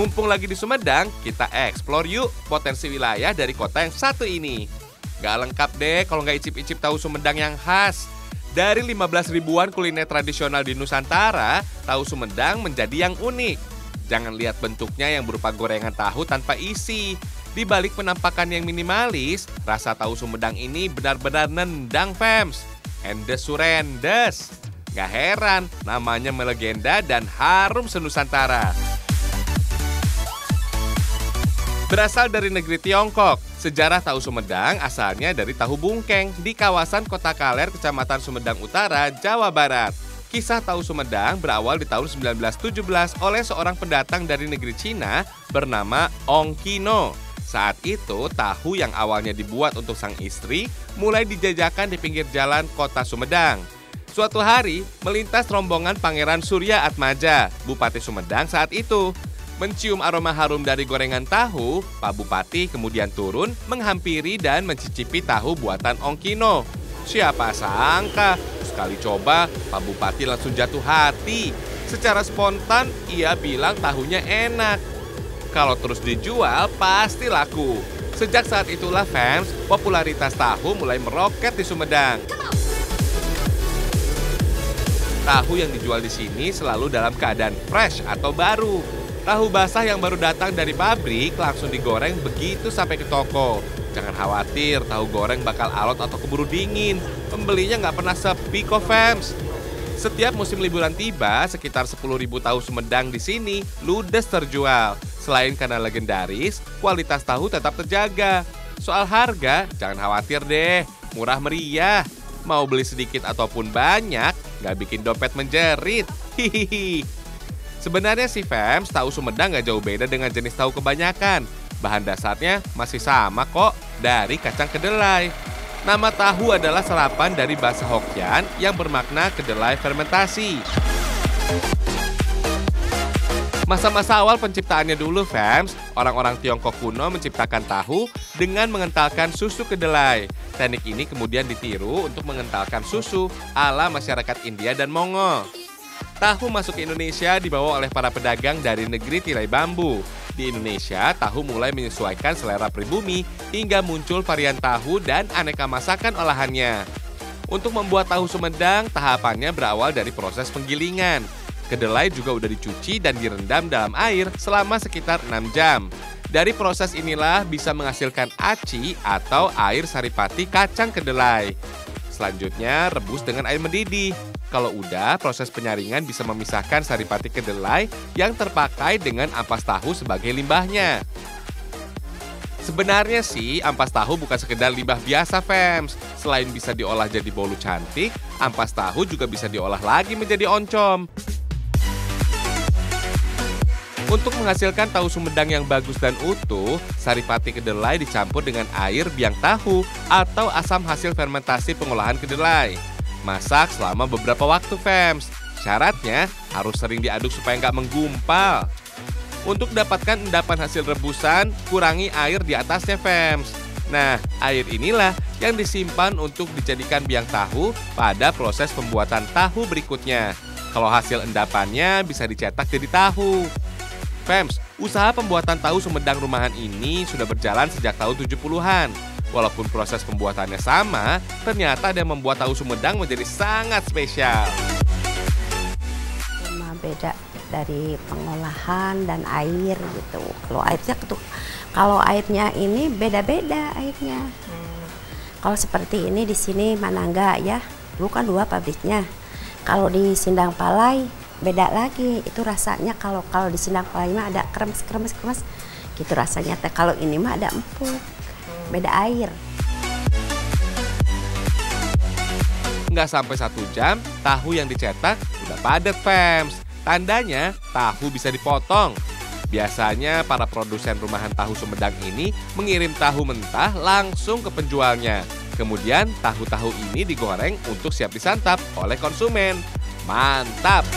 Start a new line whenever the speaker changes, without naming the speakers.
Mumpung lagi di Sumedang, kita eksplor yuk potensi wilayah dari kota yang satu ini. Gak lengkap deh kalau nggak icip-icip tahu Sumedang yang khas. Dari 15 ribuan kuliner tradisional di Nusantara, tahu Sumedang menjadi yang unik. Jangan lihat bentuknya yang berupa gorengan tahu tanpa isi. Di balik penampakan yang minimalis, rasa tahu Sumedang ini benar-benar nendang, fams. Endes surendes. Gak heran, namanya melegenda dan harum senusantara. Berasal dari negeri Tiongkok, sejarah tahu Sumedang asalnya dari tahu bungkeng di kawasan Kota Kaler, Kecamatan Sumedang Utara, Jawa Barat. Kisah tahu Sumedang berawal di tahun 1917 oleh seorang pendatang dari negeri Cina bernama Ong Kino. Saat itu, tahu yang awalnya dibuat untuk sang istri mulai dijajakan di pinggir jalan Kota Sumedang. Suatu hari, melintas rombongan Pangeran Surya Atmaja, Bupati Sumedang saat itu. Mencium aroma harum dari gorengan tahu, Pak Bupati kemudian turun menghampiri dan mencicipi tahu buatan Ong Kino. Siapa sangka, sekali coba Pak Bupati langsung jatuh hati. Secara spontan ia bilang tahunya enak. Kalau terus dijual pasti laku. Sejak saat itulah fans, popularitas tahu mulai meroket di Sumedang. Tahu yang dijual di sini selalu dalam keadaan fresh atau baru. Tahu basah yang baru datang dari pabrik langsung digoreng begitu sampai ke toko. Jangan khawatir, tahu goreng bakal alot atau keburu dingin. Pembelinya nggak pernah sepi kok, fams. Setiap musim liburan tiba, sekitar 10.000 tahu Sumedang di sini ludes terjual. Selain karena legendaris, kualitas tahu tetap terjaga. Soal harga, jangan khawatir deh, murah meriah. Mau beli sedikit ataupun banyak, nggak bikin dompet menjerit. Hihihi. Sebenarnya sih fams, tahu Sumedang nggak jauh beda dengan jenis tahu kebanyakan. Bahan dasarnya masih sama kok, dari kacang kedelai. Nama tahu adalah serapan dari bahasa Hokkien yang bermakna kedelai fermentasi. Masa-masa awal penciptaannya dulu fams, orang-orang Tiongkok kuno menciptakan tahu dengan mengentalkan susu kedelai. Teknik ini kemudian ditiru untuk mengentalkan susu ala masyarakat India dan Mongol. Tahu masuk ke Indonesia dibawa oleh para pedagang dari negeri tirai bambu. Di Indonesia, tahu mulai menyesuaikan selera pribumi hingga muncul varian tahu dan aneka masakan olahannya. Untuk membuat tahu Sumedang, tahapannya berawal dari proses penggilingan. Kedelai juga udah dicuci dan direndam dalam air selama sekitar 6 jam. Dari proses inilah bisa menghasilkan aci atau air saripati kacang kedelai. Selanjutnya, rebus dengan air mendidih. Kalau udah, proses penyaringan bisa memisahkan saripati kedelai yang terpakai dengan ampas tahu sebagai limbahnya. Sebenarnya sih, ampas tahu bukan sekedar limbah biasa, fams. Selain bisa diolah jadi bolu cantik, ampas tahu juga bisa diolah lagi menjadi oncom. Untuk menghasilkan tahu Sumedang yang bagus dan utuh, saripati kedelai dicampur dengan air biang tahu atau asam hasil fermentasi pengolahan kedelai. Masak selama beberapa waktu, fams. Syaratnya harus sering diaduk supaya nggak menggumpal. Untuk dapatkan endapan hasil rebusan, kurangi air di atasnya, fams. Nah, air inilah yang disimpan untuk dijadikan biang tahu pada proses pembuatan tahu berikutnya. Kalau hasil endapannya bisa dicetak jadi tahu. Fams, usaha pembuatan tahu Sumedang rumahan ini sudah berjalan sejak tahun 70-an. Walaupun proses pembuatannya sama, ternyata ada yang membuat tahu Sumedang menjadi sangat spesial.
Cuma beda dari pengolahan dan air gitu. Kalau airnya ini beda-beda airnya. Kalau seperti ini di sini mana enggak ya? Dulu kan 2 pabriknya. Kalau di Sindang Palai beda lagi. Itu rasanya kalau di Sindang Palai mah ada kremes gitu rasanya. Kalau ini mah ada empuk. Beda air.
Nggak sampai 1 jam, tahu yang dicetak udah padat, fams. Tandanya tahu bisa dipotong. Biasanya para produsen rumahan tahu Sumedang ini mengirim tahu mentah langsung ke penjualnya. Kemudian tahu-tahu ini digoreng untuk siap disantap oleh konsumen. Mantap!